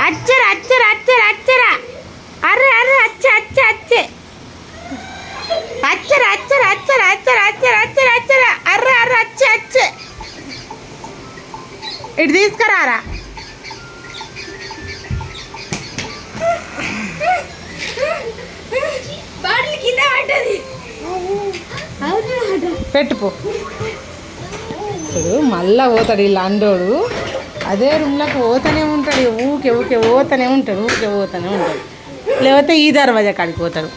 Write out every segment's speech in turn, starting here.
అచ్చరా అచ్చరా అచ్చరా అచ్చరా array array అచ్చే అచ్చే అచ్చే అచ్చరా అచ్చరా అచ్చరా అచ్చరా అచ్చరా అచ్చరా అచ్చరా అర్రే అర్రే అచ్చే అచ్చే ఇటు తీసుకురారా పెట్టుపో చూడు మళ్ళా పోతాడు ఈ లండోడు అదే రూమ్లోకి పోతూనే ఉంటాడు ఊకే ఊకే పోతూనే ఉంటాడు లేకపోతే ఈ దర్వాజా కాడికి పోతాడు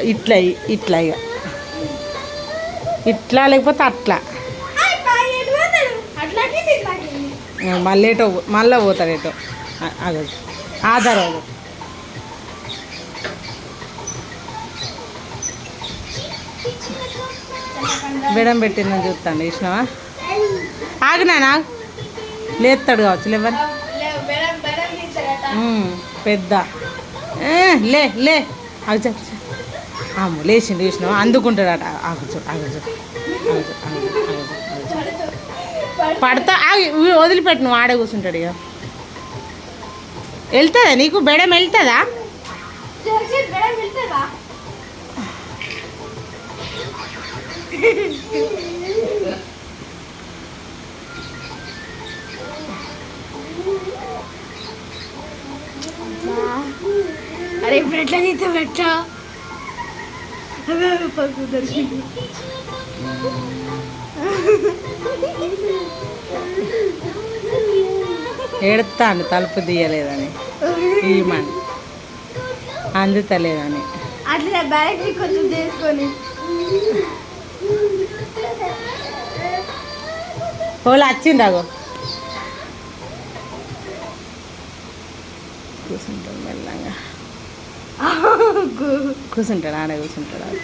ఇట్లా ఇట్లా ఇక ఇట్లా లేకపోతే అట్లా మళ్ళీ పోతాడు ఏటో అదే ఆ దర్వాజా బెడం పెట్టిందని చూస్తాను ఇచ్చినావా ఆగినా లేస్తాడు కావచ్చు లేవని పెద్ద లే లే ఆగు అమ్మ లేచిండు చూసినావా అందుకుంటాడట ఆగచ్చు ఆగచ్చు పడతా వదిలిపెట్టు నువ్వు ఆడే కూర్చుంటాడు ఇక వెళ్తుందా నీకు బెడం వెళ్తుందా అరే ఇప్పుడు ఎట్లా నీతో పెట్టా ఏడుతాను తలుపు తీయలేదని ఈమని అందుతలేదని అట్లా బ్యాగ్ కొంచెం చేసుకొని హోలు వచ్చిందాగో కూర్చుంటాడు మెల్లగా కూర్చుంటాడు ఆడే కూర్చుంటాడు